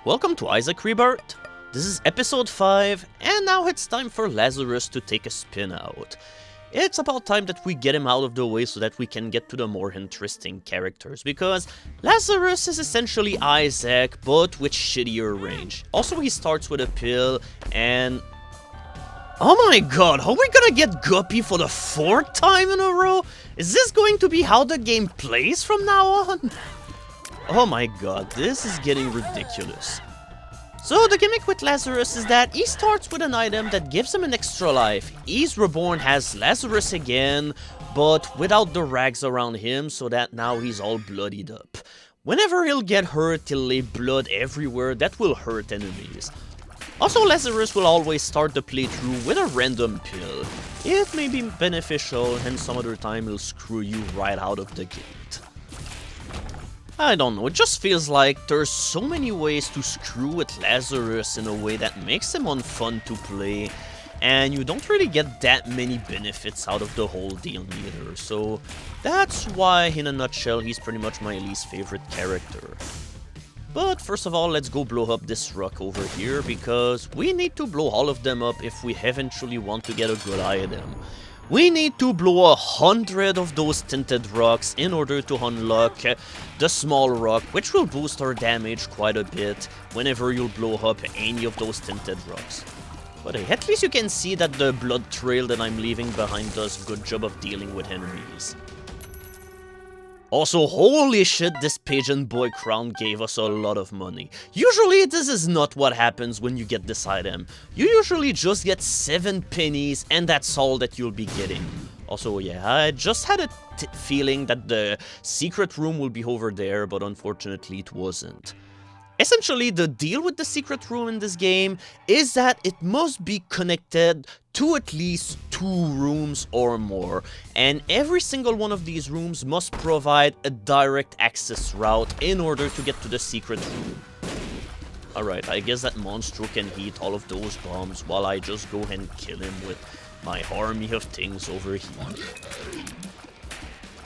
Welcome to Isaac Rebirth. This is episode 5, and now it's time for Lazarus to take a spin out. It's about time that we get him out of the way so that we can get to the more interesting characters, because Lazarus is essentially Isaac, but with shittier range. Also, he starts with a pill, and... oh my god, are we gonna get Guppy for the 4th time in a row? Is this going to be how the game plays from now on? Oh my god, this is getting ridiculous. So the gimmick with Lazarus is that he starts with an item that gives him an extra life. He's reborn as Lazarus again, but without the rags around him, so that now he's all bloodied up. Whenever he'll get hurt, he'll lay blood everywhere that will hurt enemies. Also, Lazarus will always start the playthrough with a random pill. It may be beneficial, and some other time he'll screw you right out of the gate. I don't know, it just feels like there's so many ways to screw with Lazarus in a way that makes him unfun to play, and you don't really get that many benefits out of the whole deal either, so that's why, in a nutshell, he's pretty much my least favorite character. But first of all, let's go blow up this rock over here, because we need to blow all of them up if we eventually want to get a good item. We need to blow 100 of those tinted rocks in order to unlock the small rock, which will boost our damage quite a bit whenever you blow up any of those tinted rocks. But hey, at least you can see that the blood trail that I'm leaving behind does a good job of dealing with enemies. Also, holy shit, this Pageant Boy crown gave us a lot of money. Usually, this is not what happens when you get this item. You usually just get 7 pennies, and that's all that you'll be getting. Also, yeah, I just had a feeling that the secret room will be over there, but unfortunately it wasn't. Essentially, the deal with the secret room in this game is that it must be connected to at least 2 rooms or more, and every single one of these rooms must provide a direct access route in order to get to the secret room. Alright, I guess that Monstro can hit all of those bombs while I just go and kill him with my army of things over here.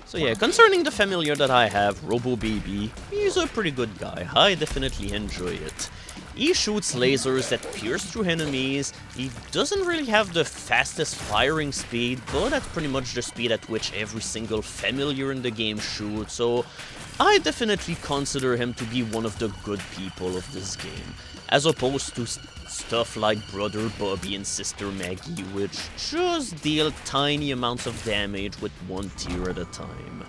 So yeah, concerning the familiar that I have, Robo Baby, he's a pretty good guy. I definitely enjoy it. He shoots lasers that pierce through enemies. He doesn't really have the fastest firing speed, but that's pretty much the speed at which every single familiar in the game shoots, so I definitely consider him to be one of the good people of this game, as opposed to stuff like Brother Bobby and Sister Maggy, which just deal tiny amounts of damage with 1 tier at a time.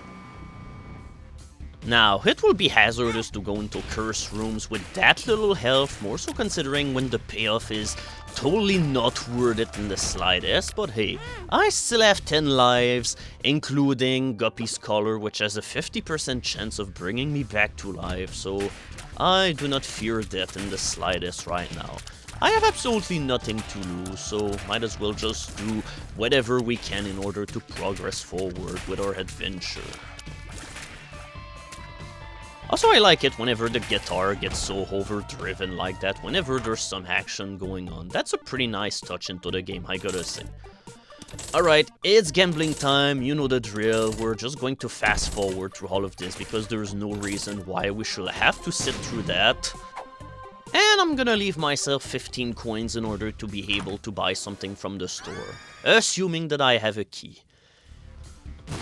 Now, it will be hazardous to go into curse rooms with that little health, more so considering when the payoff is totally not worth it in the slightest, but hey, I still have 10 lives, including Guppy's Collar, which has a 50% chance of bringing me back to life, so I do not fear death in the slightest right now. I have absolutely nothing to lose, so might as well just do whatever we can in order to progress forward with our adventure. Also, I like it whenever the guitar gets so overdriven like that, whenever there's some action going on. That's a pretty nice touch into the game, I gotta say. Alright, it's gambling time, you know the drill. We're just going to fast forward through all of this because there's no reason why we should have to sit through that. And I'm gonna leave myself 15 coins in order to be able to buy something from the store, assuming that I have a key.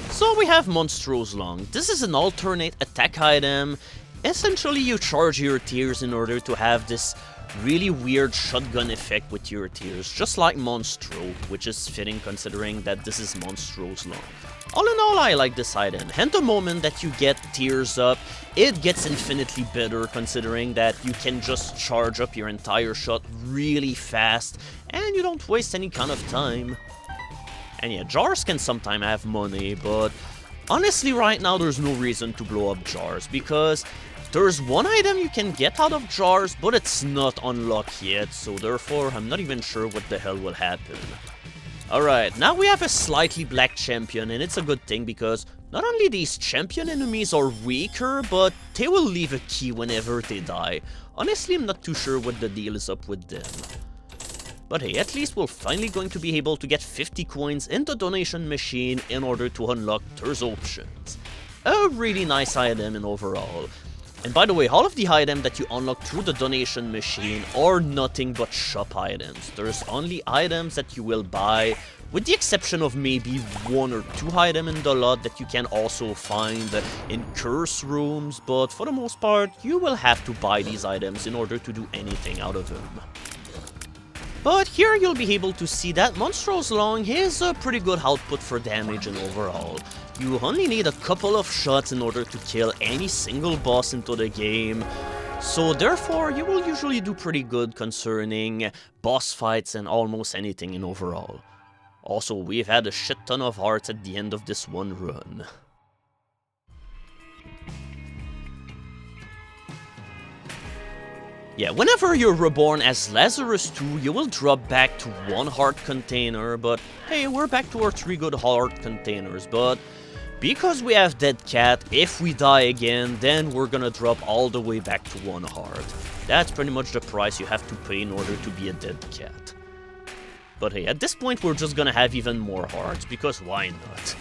So we have Monstro's Lung. This is an alternate attack item. Essentially, you charge your tears in order to have this really weird shotgun effect with your tears, just like Monstro, which is fitting considering that this is Monstro's Lung. All in all, I like this item, and the moment that you get tears up, it gets infinitely better considering that you can just charge up your entire shot really fast, and you don't waste any kind of time. And yeah, jars can sometimes have money, but honestly right now there's no reason to blow up jars, because there's one item you can get out of jars, but it's not unlocked yet, so therefore I'm not even sure what the hell will happen. Alright, now we have a slightly black champion, and it's a good thing because not only these champion enemies are weaker, but they will leave a key whenever they die. Honestly, I'm not too sure what the deal is up with them. But hey, at least we're finally going to be able to get 50 coins in the donation machine in order to unlock those options. A really nice item in overall. And by the way, all of the items that you unlock through the donation machine are nothing but shop items. There's only items that you will buy, with the exception of maybe 1 or 2 items in the lot that you can also find in curse rooms, but for the most part, you will have to buy these items in order to do anything out of them. But here you'll be able to see that Monstrous Lung is a pretty good output for damage and overall. You only need a couple of shots in order to kill any single boss into the game, so therefore you will usually do pretty good concerning boss fights and almost anything in overall. Also, we've had a shit ton of hearts at the end of this one run. Yeah, whenever you're reborn as Lazarus 2, you will drop back to 1 heart container, but hey, we're back to our 3 good heart containers, but because we have Dead Cat, if we die again, then we're gonna drop all the way back to 1 heart. That's pretty much the price you have to pay in order to be a Dead Cat. But hey, at this point we're just gonna have even more hearts, because why not?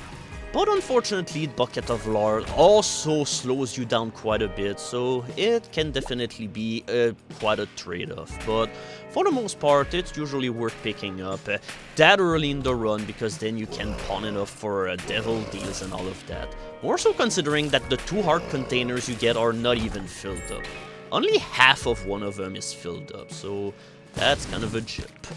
But unfortunately, Bucket of Lard also slows you down quite a bit, so it can definitely be quite a trade-off. But for the most part, it's usually worth picking up that early in the run, because then you can pawn it off for devil deals and all of that. More so considering that the 2 heart containers you get are not even filled up. Only half of one of them is filled up, so that's kind of a jip.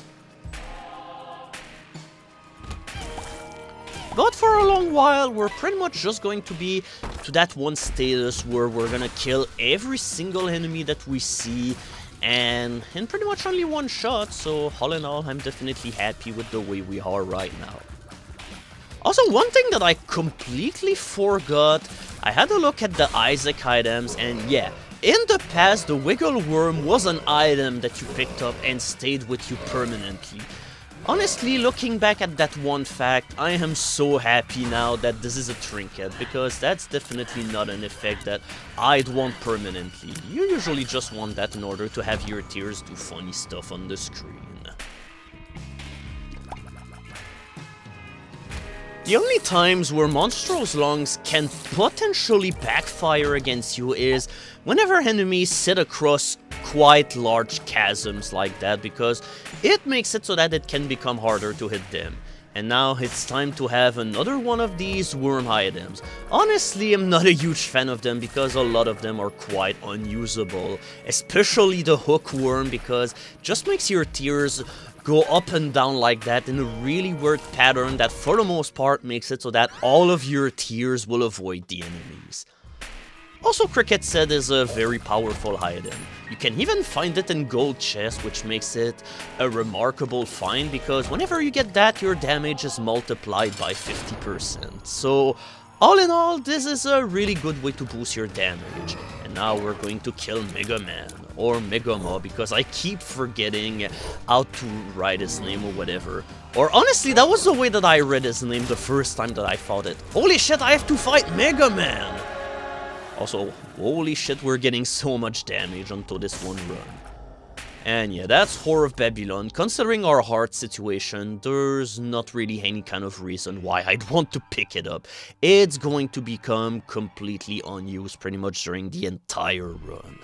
But for a long while, we're pretty much just going to be to that one status where we're gonna kill every single enemy that we see, and in pretty much only 1 shot, so all in all, I'm definitely happy with the way we are right now. Also, one thing that I completely forgot, I had a look at the Isaac items, and yeah, in the past, the Wiggle Worm was an item that you picked up and stayed with you permanently. Honestly, looking back at that one fact, I am so happy now that this is a trinket, because that's definitely not an effect that I'd want permanently. You usually just want that in order to have your tears do funny stuff on the screen. The only times where Monstrous Lungs can potentially backfire against you is whenever enemies sit across quite large chasms like that, because it makes it so that it can become harder to hit them. And now it's time to have another one of these worm items. Honestly, I'm not a huge fan of them because a lot of them are quite unusable, especially the hook worm, because it just makes your tears go up and down like that in a really weird pattern that for the most part makes it so that all of your tears will avoid the enemies. Also, Cricket Set is a very powerful item. You can even find it in gold chest, which makes it a remarkable find, because whenever you get that, your damage is multiplied by 50%. So, all in all, this is a really good way to boost your damage. And now we're going to kill Mega Man, or Megama, because I keep forgetting how to write his name or whatever. Or honestly, that was the way that I read his name the first time that I fought it. Holy shit, I have to fight Mega Man! Also, holy shit, we're getting so much damage onto this one run. And yeah, that's Whore of Babylon. Considering our heart situation, there's not really any kind of reason why I'd want to pick it up. It's going to become completely unused pretty much during the entire run.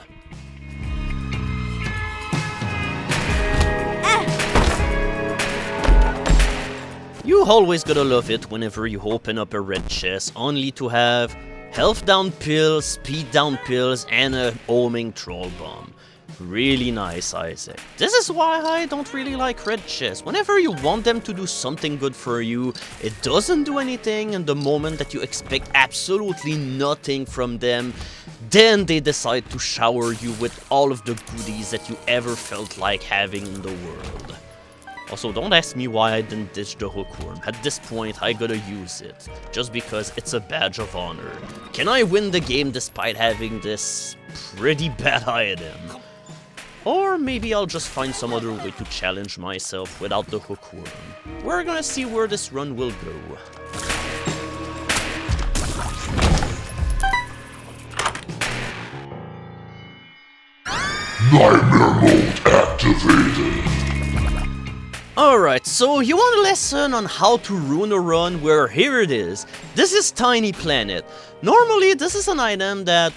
You always gotta love it whenever you open up a red chest, only to have health down pills, speed down pills, and a homing troll bomb. Really nice, Isaac. This is why I don't really like red chests. Whenever you want them to do something good for you, it doesn't do anything, and the moment that you expect absolutely nothing from them, then they decide to shower you with all of the goodies that you ever felt like having in the world. Also, don't ask me why I didn't ditch the hookworm. At this point, I gotta use it, just because it's a badge of honor. Can I win the game despite having this pretty bad item? Or maybe I'll just find some other way to challenge myself without the hookworm. We're gonna see where this run will go. Nightmare mode activated. Alright, so you want a lesson on how to ruin a run? Well, here it is. This is Tiny Planet. Normally, this is an item that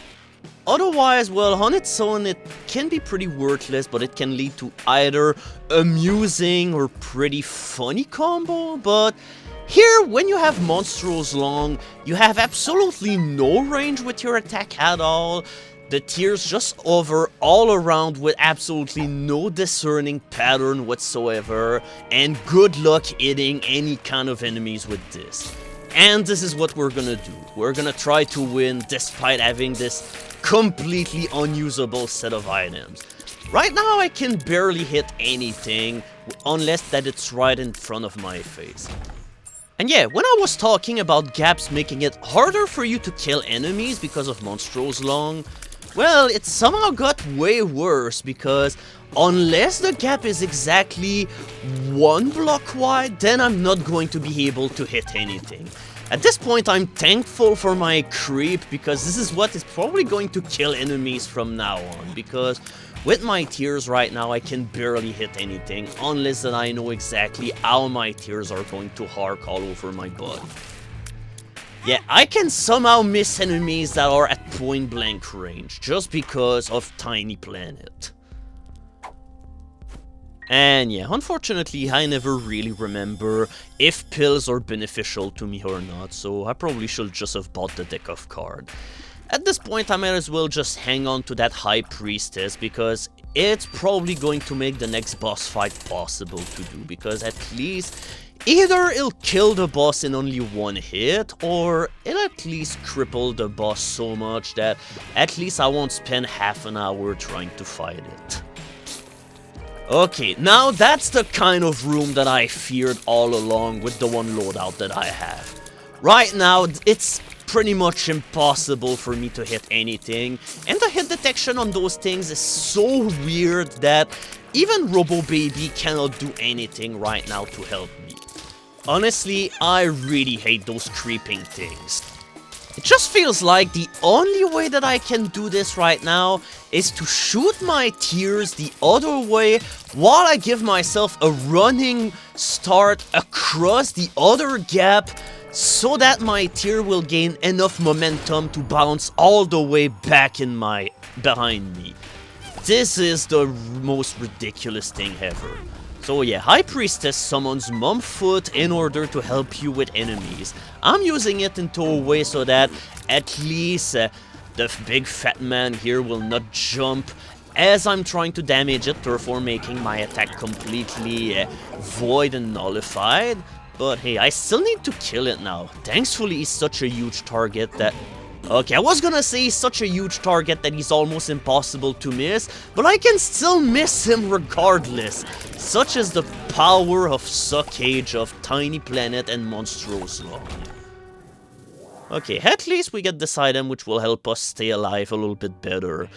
Otherwise, well, on its own, it can be pretty worthless, but it can lead to either amusing or pretty funny combo, but here, when you have Monstrous Long, you have absolutely no range with your attack at all. The tears just hover all around with absolutely no discerning pattern whatsoever, and good luck hitting any kind of enemies with this. And this is what we're gonna do. We're gonna try to win despite having this completely unusable set of items. Right now I can barely hit anything, unless that it's right in front of my face. And yeah, when I was talking about gaps making it harder for you to kill enemies because of Monstrous Long, well, it somehow got way worse because unless the gap is exactly 1 block wide, then I'm not going to be able to hit anything. At this point, I'm thankful for my creep because this is what is probably going to kill enemies from now on, because with my tears right now, I can barely hit anything unless that I know exactly how my tears are going to arc all over my body. Yeah, I can somehow miss enemies that are at point blank range just because of Tiny Planet. And yeah, unfortunately, I never really remember if pills are beneficial to me or not, so I probably should just have bought the deck of cards. At this point, I might as well just hang on to that High Priestess, because it's probably going to make the next boss fight possible to do, because at least either it'll kill the boss in only 1 hit, or it'll at least cripple the boss so much that at least I won't spend half an hour trying to fight it. Okay, now that's the kind of room that I feared all along with the one loadout that I have. Right now, it's pretty much impossible for me to hit anything, and the hit detection on those things is so weird that even Robo Baby cannot do anything right now to help me. Honestly, I really hate those creeping things. It just feels like the only way that I can do this right now is to shoot my tears the other way while I give myself a running start across the other gap so that my tear will gain enough momentum to bounce all the way back behind me. This is the most ridiculous thing ever. So yeah, High Priestess summons Mumfoot in order to help you with enemies. I'm using it into a way so that at least the big fat man here will not jump as I'm trying to damage it, therefore making my attack completely void and nullified. But hey, I still need to kill it now. Thankfully, he's such a huge target that... Okay, I was gonna say he's such a huge target that he's almost impossible to miss, but I can still miss him regardless. Such is the power of Suckage of Tiny Planet and Monstrous Long. Okay, at least we get this item which will help us stay alive a little bit better.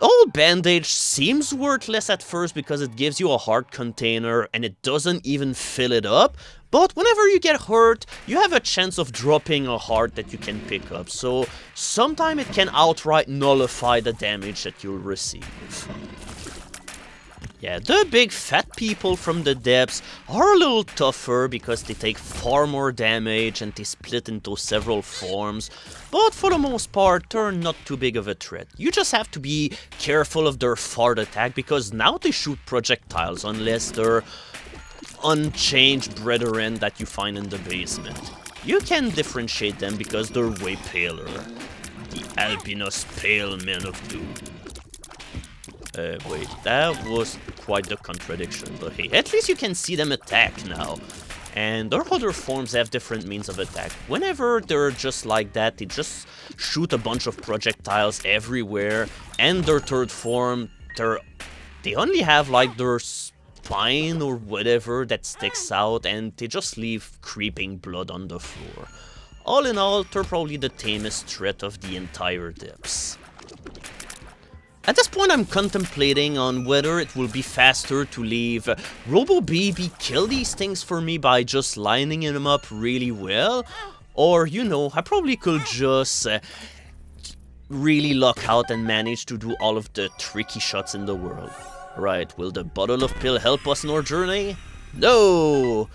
All bandage seems worthless at first because it gives you a heart container and it doesn't even fill it up, but whenever you get hurt, you have a chance of dropping a heart that you can pick up, so sometimes it can outright nullify the damage that you'll receive. Yeah, the big fat people from the depths are a little tougher because they take far more damage and they split into several forms, but for the most part, they're not too big of a threat. You just have to be careful of their fart attack because now they shoot projectiles unless they're unchanged brethren that you find in the basement. You can differentiate them because they're way paler. The Albinos Pale Men of Doom. Wait, that was quite the contradiction, but hey, at least you can see them attack now. And their other forms have different means of attack. Whenever they're just like that, they just shoot a bunch of projectiles everywhere, and their third form, they only have like their spine or whatever that sticks out, and they just leave creeping blood on the floor. All in all, they're probably the tamest threat of the entire depths. At this point, I'm contemplating on whether it will be faster to leave Robo Baby kill these things for me by just lining them up really well, or, you know, I probably could just really luck out and manage to do all of the tricky shots in the world. Right, will the bottle of pill help us in our journey? No!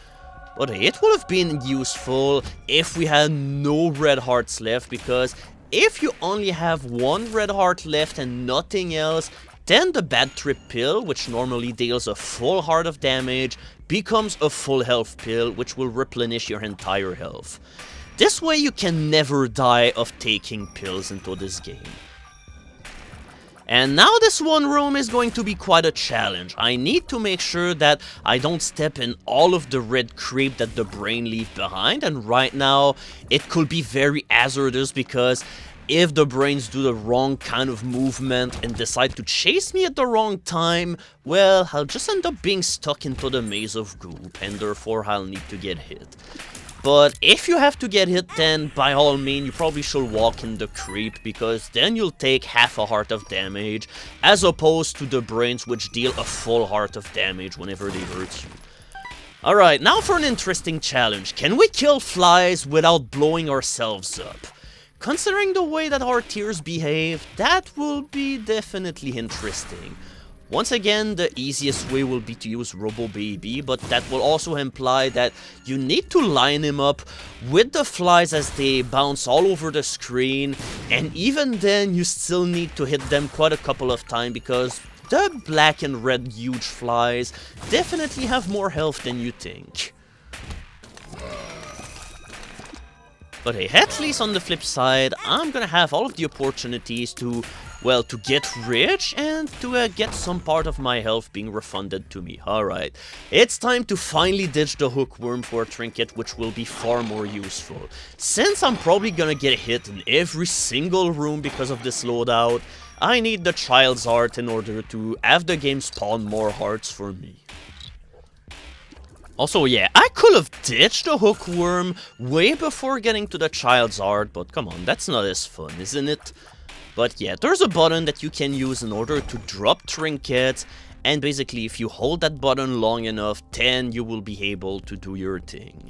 But it would have been useful if we had no red hearts left, because if you only have one red heart left and nothing else, then the bad trip pill, which normally deals a full heart of damage, becomes a full health pill, which will replenish your entire health. This way you can never die of taking pills into this game. And now this one room is going to be quite a challenge. I need to make sure that I don't step in all of the red creep that the brain leave behind, and right now it could be very hazardous because if the brains do the wrong kind of movement and decide to chase me at the wrong time, well, I'll just end up being stuck into the maze of goop, and therefore I'll need to get hit. But if you have to get hit, then by all means you probably should walk in the creep, because then you'll take half a heart of damage, as opposed to the brains which deal a full heart of damage whenever they hurt you. Alright, now for an interesting challenge. Can we kill flies without blowing ourselves up? Considering the way that our tiers behave, that will be definitely interesting. Once again, the easiest way will be to use Robo Baby, but that will also imply that you need to line him up with the flies as they bounce all over the screen, and even then you still need to hit them quite a couple of times because the black and red huge flies definitely have more health than you think. But hey, at least on the flip side, I'm gonna have all of the opportunities to, well, to get rich and to get some part of my health being refunded to me. Alright, it's time to finally ditch the hookworm for a trinket, which will be far more useful. Since I'm probably gonna get hit in every single room because of this loadout, I need the child's heart in order to have the game spawn more hearts for me. Also, yeah, I could have ditched the hookworm way before getting to the child's heart, but come on, that's not as fun, isn't it? But yeah, there's a button that you can use in order to drop trinkets, and basically if you hold that button long enough, then you will be able to do your thing.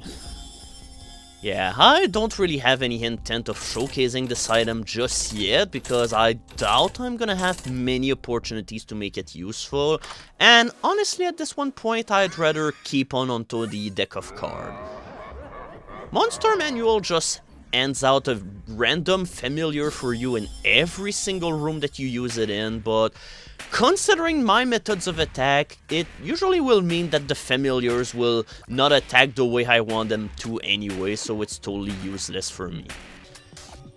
Yeah, I don't really have any intent of showcasing this item just yet, because I doubt I'm gonna have many opportunities to make it useful, and honestly at this one point I'd rather keep on onto the deck of cards. Monster Manual just hands out a random familiar for you in every single room that you use it in, but considering my methods of attack, it usually will mean that the familiars will not attack the way I want them to anyway, so it's totally useless for me.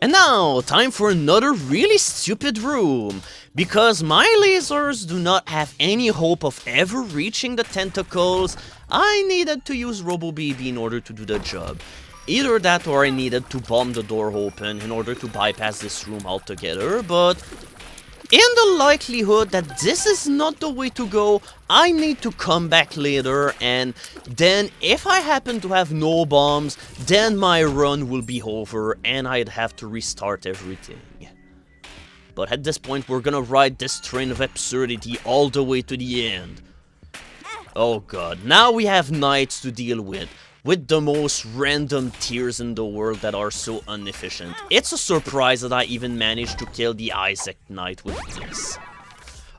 And now, time for another really stupid room. Because my lasers do not have any hope of ever reaching the tentacles, I needed to use Robo Baby in order to do the job. Either that or I needed to bomb the door open in order to bypass this room altogether, but in the likelihood that this is not the way to go, I need to come back later, and then if I happen to have no bombs, then my run will be over and I'd have to restart everything. But at this point we're gonna ride this train of absurdity all the way to the end. Oh god, now we have knights to deal with the most random tiers in the world that are so inefficient. It's a surprise that I even managed to kill the Isaac Knight with this.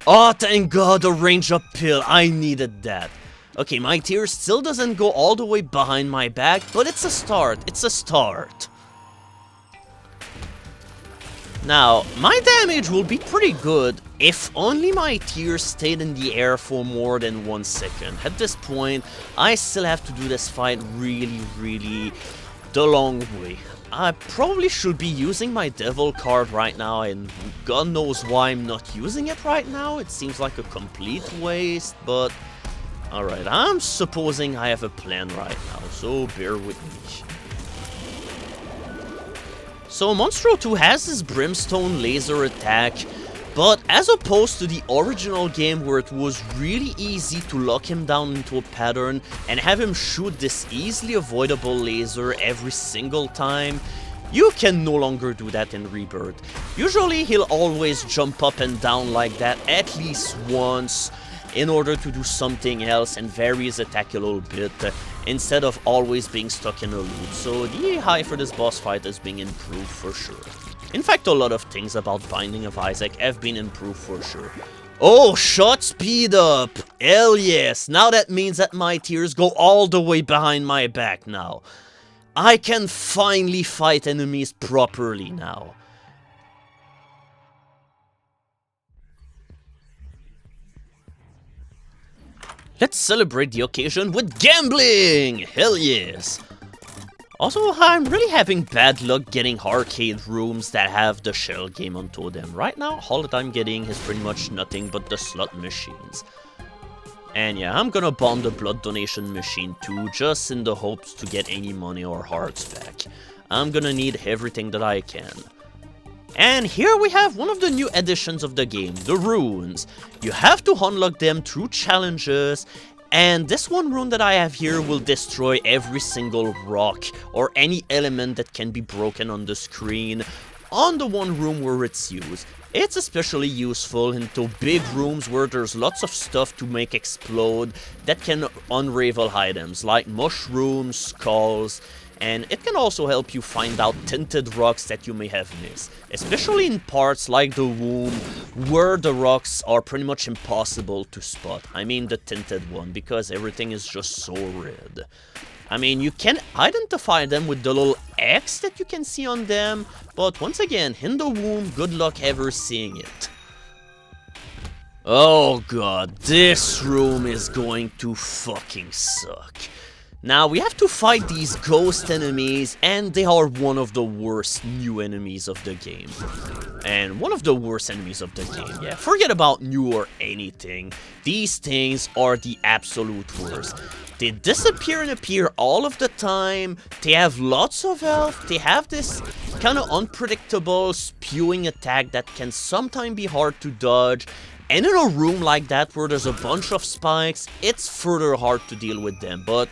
Oh, thank god, a range up pill, I needed that. Okay, my tier still doesn't go all the way behind my back, but it's a start, it's a start. Now, my damage will be pretty good if only my tier stayed in the air for more than 1 second. At this point, I still have to do this fight really the long way. I probably should be using my devil card right now, and god knows why I'm not using it right now. It seems like a complete waste, but alright, I'm supposing I have a plan right now, so bear with me. So Monstro 2 has his Brimstone laser attack, but as opposed to the original game where it was really easy to lock him down into a pattern and have him shoot this easily avoidable laser every single time, you can no longer do that in Rebirth. Usually he'll always jump up and down like that at least once in order to do something else and vary his attack a little bit, instead of always being stuck in a loop. So the AI for this boss fight is being improved for sure. In fact, a lot of things about Binding of Isaac have been improved for sure. Oh, shot speed up! Hell yes! Now that means that my tiers go all the way behind my back now. I can finally fight enemies properly now. Let's celebrate the occasion with gambling! Hell yes! Also, I'm really having bad luck getting arcade rooms that have the shell game onto them. Right now, all that I'm getting is pretty much nothing but the slot machines. And yeah, I'm gonna bomb the blood donation machine too, just in the hopes to get any money or hearts back. I'm gonna need everything that I can. And here we have one of the new additions of the game, the runes. You have to unlock them through challenges, and this one rune that I have here will destroy every single rock or any element that can be broken on the screen on the one room where it's used. It's especially useful into big rooms where there's lots of stuff to make explode that can unravel items like mushrooms, skulls, and it can also help you find out tinted rocks that you may have missed, especially in parts like the womb where the rocks are pretty much impossible to spot. I mean the tinted one, because everything is just so red. I mean, you can identify them with the little X that you can see on them, but once again, in the womb, good luck ever seeing it. Oh god, this room is going to fucking suck. Now, we have to fight these ghost enemies, and they are one of the worst new enemies of the game. And one of the worst enemies of the game, yeah. Forget about new or anything. These things are the absolute worst. They disappear and appear all of the time. They have lots of health. They have this kind of unpredictable spewing attack that can sometimes be hard to dodge. And in a room like that where there's a bunch of spikes, it's further hard to deal with them. But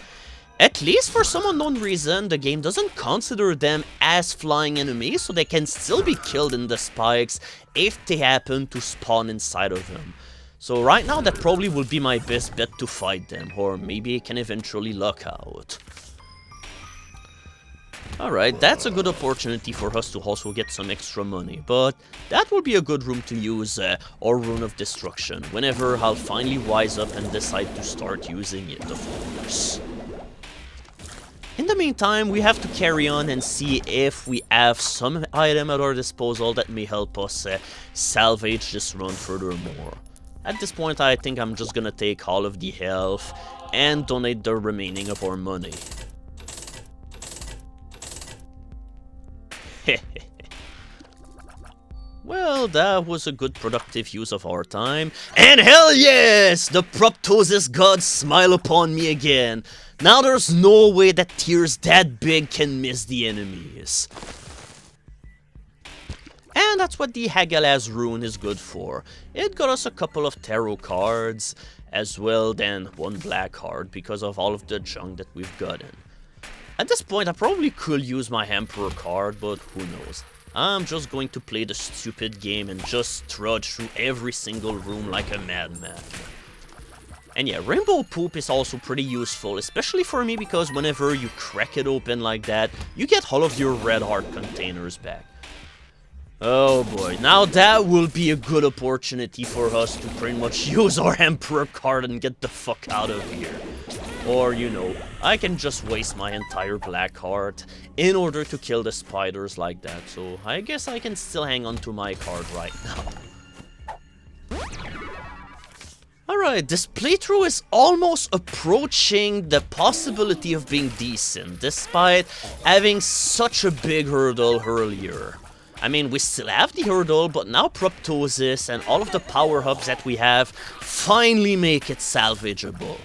at least for some unknown reason, the game doesn't consider them as flying enemies, so they can still be killed in the spikes if they happen to spawn inside of them. So right now, that probably will be my best bet to fight them, or maybe I can eventually luck out. Alright, that's a good opportunity for us to also get some extra money, but that will be a good room to use our Rune of Destruction, whenever I'll finally wise up and decide to start using it, of course. In the meantime, we have to carry on and see if we have some item at our disposal that may help us salvage this run furthermore. At this point, I think I'm just gonna take all of the health and donate the remaining of our money. Well, that was a good productive use of our time. And hell yes! The Proptosis gods smile upon me again. Now there's no way that tears that big can miss the enemies. And that's what the Hagalaz rune is good for. It got us a couple of tarot cards, as well then one black card because of all of the junk that we've gotten. At this point I probably could use my Emperor card, but who knows. I'm just going to play the stupid game and just trudge through every single room like a madman. And yeah, Rainbow Poop is also pretty useful, especially for me because whenever you crack it open like that, you get all of your red heart containers back. Oh boy, now that will be a good opportunity for us to pretty much use our Emperor card and get the fuck out of here. Or, you know, I can just waste my entire black heart in order to kill the spiders like that, so I guess I can still hang on to my card right now. Alright, this playthrough is almost approaching the possibility of being decent, despite having such a big hurdle earlier. I mean, we still have the hurdle, but now Proptosis and all of the power hubs that we have finally make it salvageable.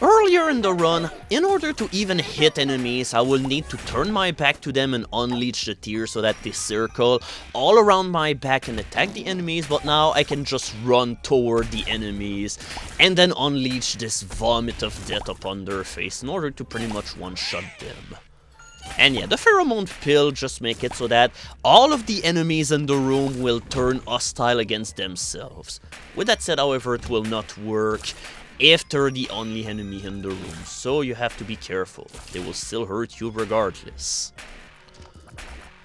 Earlier in the run, in order to even hit enemies, I will need to turn my back to them and unleash the tears so that they circle all around my back and attack the enemies, but now I can just run toward the enemies and then unleash this vomit of death upon their face in order to pretty much one-shot them. And yeah, the pheromone pill just make it so that all of the enemies in the room will turn hostile against themselves. With that said, however, it will not work if they're the only enemy in the room, so you have to be careful. They will still hurt you regardless.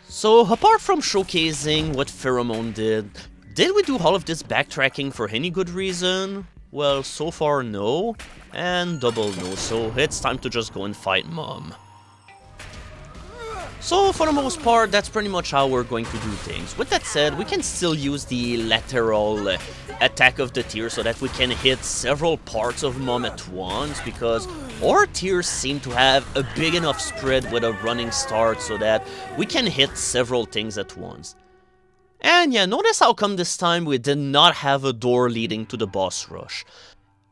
So, apart from showcasing what Pheromone did we do all of this backtracking for any good reason? Well, so far no, and double no, so it's time to just go and fight Mom. So for the most part, that's pretty much how we're going to do things. With that said, we can still use the lateral attack of the tier so that we can hit several parts of Mom at once, because our tiers seem to have a big enough spread with a running start so that we can hit several things at once. And yeah, notice how come this time we did not have a door leading to the boss rush.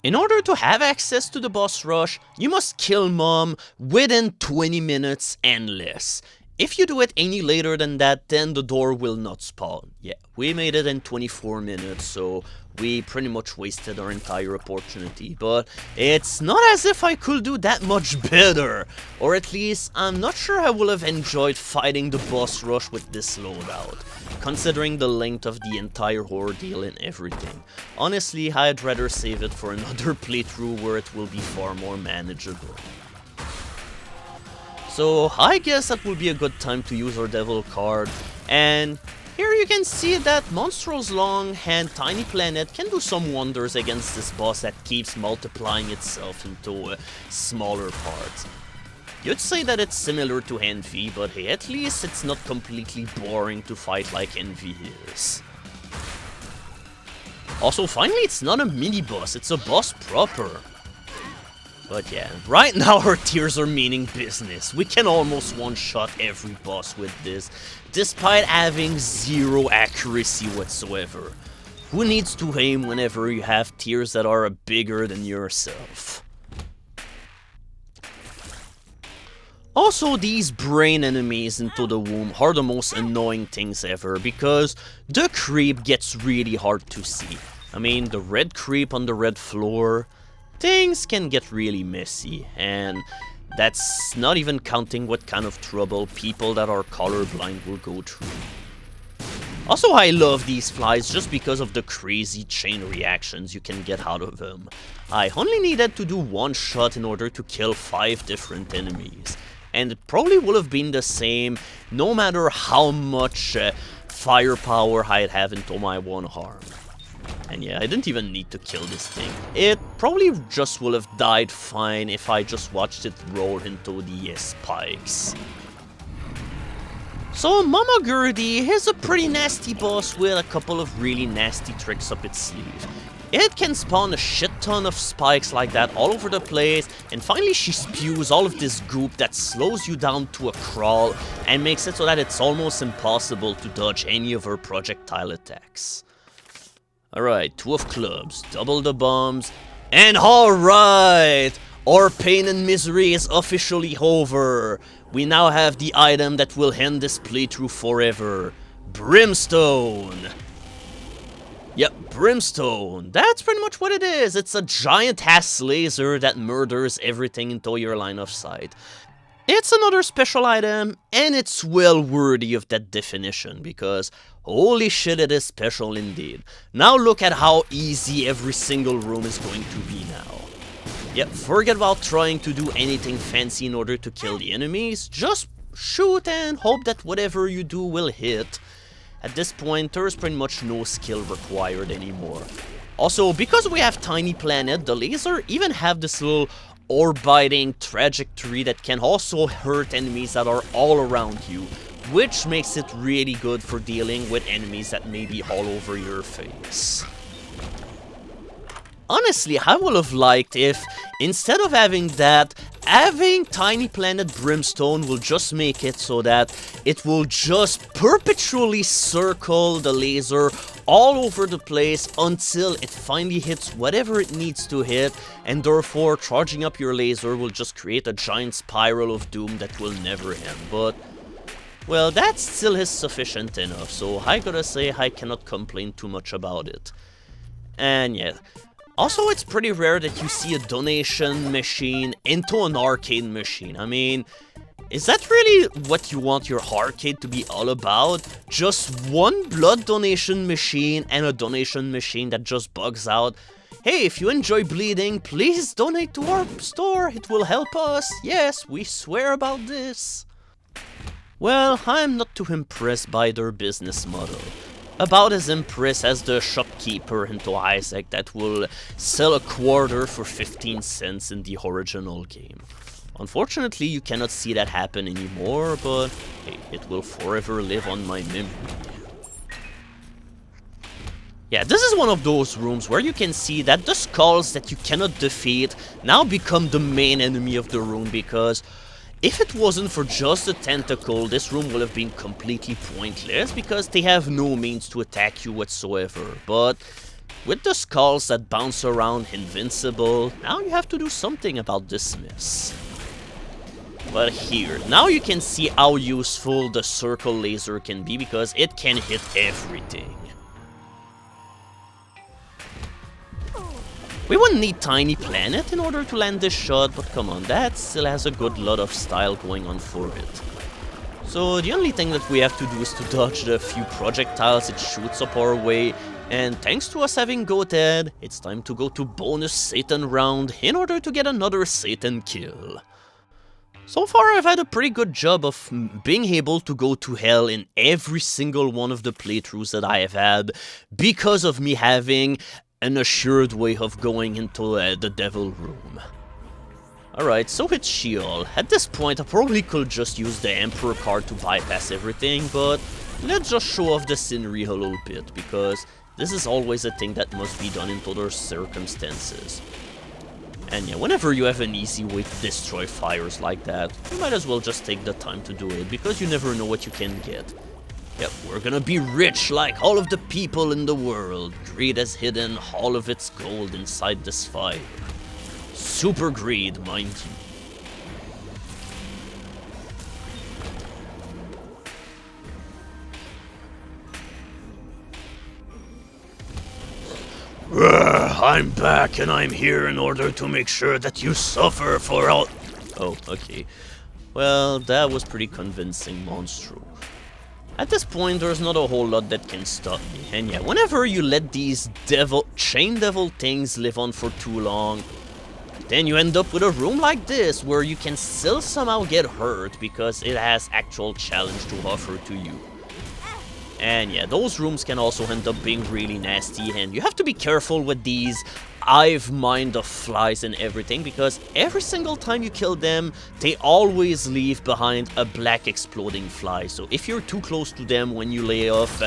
In order to have access to the boss rush, you must kill Mom within 20 minutes and less. If you do it any later than that, then the door will not spawn. Yeah, we made it in 24 minutes, so we pretty much wasted our entire opportunity. But it's not as if I could do that much better. Or at least, I'm not sure I will have enjoyed fighting the boss rush with this loadout, considering the length of the entire ordeal and everything. Honestly, I'd rather save it for another playthrough where it will be far more manageable. So I guess that will be a good time to use our devil card, and here you can see that Monstrous Long and Tiny Planet can do some wonders against this boss that keeps multiplying itself into smaller parts. You'd say that it's similar to Envy, but hey, at least it's not completely boring to fight like Envy is. Also, finally, it's not a mini-boss, it's a boss proper. But yeah, right now our tiers are meaning business. We can almost one-shot every boss with this, despite having zero accuracy whatsoever. Who needs to aim whenever you have tiers that are bigger than yourself? Also, these brain enemies into the womb are the most annoying things ever, because the creep gets really hard to see. I mean, the red creep on the red floor, things can get really messy, and that's not even counting what kind of trouble people that are colorblind will go through. Also, I love these flies just because of the crazy chain reactions you can get out of them. I only needed to do one shot in order to kill 5 different enemies, and it probably would have been the same no matter how much firepower I'd have into my one arm. And yeah, I didn't even need to kill this thing. It probably just would have died fine if I just watched it roll into the spikes. So Mama Gertie is a pretty nasty boss with a couple of really nasty tricks up its sleeve. It can spawn a shit ton of spikes like that all over the place, and finally she spews all of this goop that slows you down to a crawl and makes it so that it's almost impossible to dodge any of her projectile attacks. Alright, 2 of clubs, double the bombs, and alright! Our pain and misery is officially over. We now have the item that will end this playthrough forever. Brimstone! Yep, Brimstone. That's pretty much what it is. It's a giant-ass laser that murders everything into your line of sight. It's another special item, and it's well worthy of that definition, because holy shit, it is special indeed. Now look at how easy every single room is going to be now. Yep, forget about trying to do anything fancy in order to kill the enemies, just shoot and hope that whatever you do will hit. At this point, there's pretty much no skill required anymore. Also, because we have Tiny Planet, the laser even have this little orbiting trajectory that can also hurt enemies that are all around you, which makes it really good for dealing with enemies that may be all over your face. Honestly, I would have liked if, instead of having that, having Tiny Planet Brimstone will just make it so that it will just perpetually circle the laser all over the place until it finally hits whatever it needs to hit, and therefore charging up your laser will just create a giant spiral of doom that will never end. But, well, that still is sufficient enough, so I gotta say I cannot complain too much about it. And yeah. Also, it's pretty rare that you see a donation machine into an arcade machine. I mean, is that really what you want your arcade to be all about? Just one blood donation machine and a donation machine that just bugs out? Hey, if you enjoy bleeding, please donate to our store. It will help us. Yes, we swear about this. Well, I'm not too impressed by their business model. About as impressed as the shopkeeper into Isaac that will sell a quarter for 15 cents in the original game. Unfortunately, you cannot see that happen anymore, but hey, it will forever live on my memory. Yeah, this is one of those rooms where you can see that the skulls that you cannot defeat now become the main enemy of the room, because if it wasn't for just the tentacle, this room would have been completely pointless because they have no means to attack you whatsoever. But with the skulls that bounce around invincible, now you have to do something about this mess. But here, now you can see how useful the circle laser can be because it can hit everything. We wouldn't need Tiny Planet in order to land this shot, but come on, that still has a good lot of style going on for it. So the only thing that we have to do is to dodge the few projectiles it shoots up our way, and thanks to us having Goathead, it's time to go to bonus Satan round in order to get another Satan kill. So far I've had a pretty good job of being able to go to hell in every single one of the playthroughs that I have had, because of me having an assured way of going into the devil room. Alright, so it's Sheol. At this point I probably could just use the Emperor card to bypass everything, but let's just show off the scenery a little bit, because this is always a thing that must be done in other circumstances. And yeah, whenever you have an easy way to destroy fires like that, you might as well just take the time to do it, because you never know what you can get. Yep, we're gonna be rich like all of the people in the world. Greed has hidden all of its gold inside this fire. Super greed, mind you. I'm back and I'm here in order to make sure that you suffer for all... Oh, okay. Well, that was pretty convincing, Monstro. At this point, there's not a whole lot that can stop me. And yeah, whenever you let these chain devil things live on for too long, then you end up with a room like this, where you can still somehow get hurt because it has actual challenge to offer to you. And yeah, those rooms can also end up being really nasty, and you have to be careful with these hive mind of flies and everything, because every single time you kill them, they always leave behind a black exploding fly. So if you're too close to them when you lay off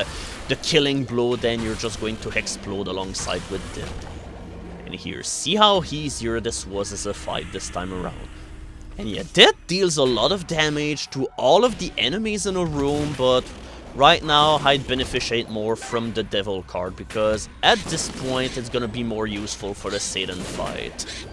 the killing blow, then you're just going to explode alongside with them. And here, see how easier this was as a fight this time around. And yeah, that deals a lot of damage to all of the enemies in a room, but right now, I'd beneficiate more from the Devil card, because at this point, it's gonna be more useful for the Satan fight.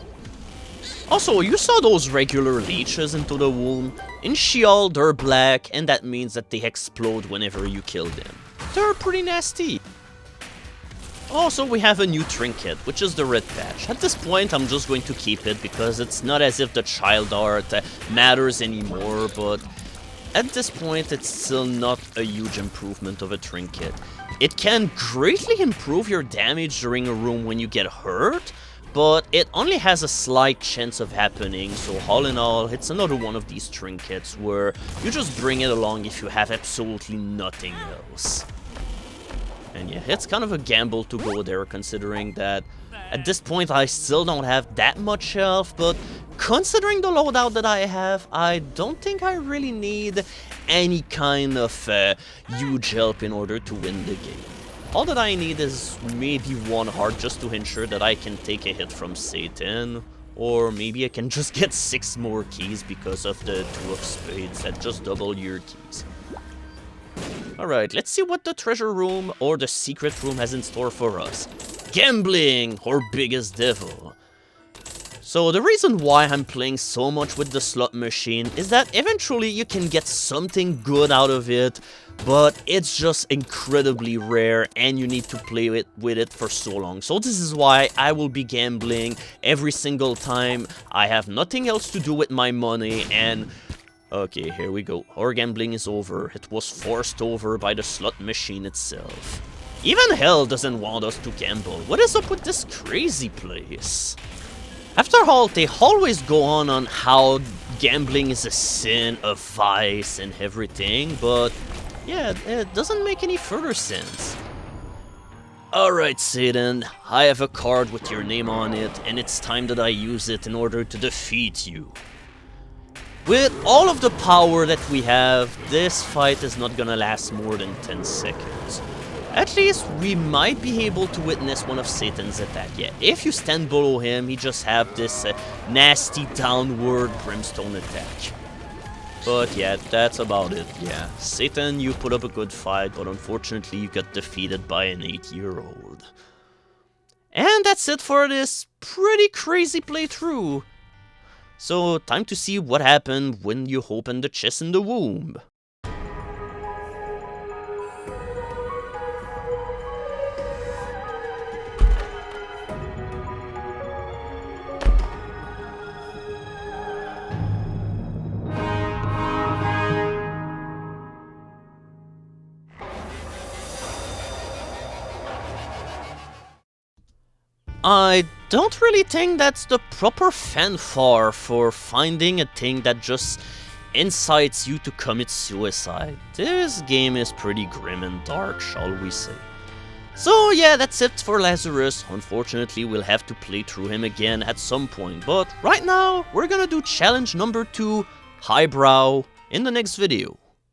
Also, you saw those regular leeches into the womb? In Sheol, they're black, and that means that they explode whenever you kill them. They're pretty nasty. Also, we have a new trinket, which is the red patch. At this point, I'm just going to keep it, because it's not as if the child art matters anymore, but at this point, it's still not a huge improvement of a trinket. It can greatly improve your damage during a room when you get hurt, but it only has a slight chance of happening, so all in all, it's another one of these trinkets where you just bring it along if you have absolutely nothing else. And yeah, it's kind of a gamble to go there, considering that at this point I still don't have that much health, but considering the loadout that I have, I don't think I really need any kind of huge help in order to win the game. All that I need is maybe one heart just to ensure that I can take a hit from Satan, or maybe I can just get 6 more keys because of the 2 of spades that just double your keys. Alright, let's see what the treasure room or the secret room has in store for us. Gambling, or biggest devil. So the reason why I'm playing so much with the slot machine is that eventually you can get something good out of it, but it's just incredibly rare and you need to play with it for so long. So this is why I will be gambling every single time I have nothing else to do with my money. And okay, here we go. Our gambling is over. It was forced over by the slot machine itself. Even hell doesn't want us to gamble. What is up with this crazy place? After all, they always go on how gambling is a sin, a vice, and everything, but yeah, it doesn't make any further sense. Alright, Satan, I have a card with your name on it, and it's time that I use it in order to defeat you. With all of the power that we have, this fight is not gonna last more than 10 seconds. At least we might be able to witness one of Satan's attack. Yeah, if you stand below him, he just have this nasty downward brimstone attack. But yeah, that's about it. Yeah, Satan, you put up a good fight, but unfortunately you got defeated by an 8-year-old. And that's it for this pretty crazy playthrough. So, time to see what happened when you open the chest in the womb. I don't really think that's the proper fanfare for finding a thing that just incites you to commit suicide. This game is pretty grim and dark, shall we say. So yeah, that's it for Lazarus. Unfortunately, we'll have to play through him again at some point, but right now, we're gonna do challenge number 2, Highbrow, in the next video.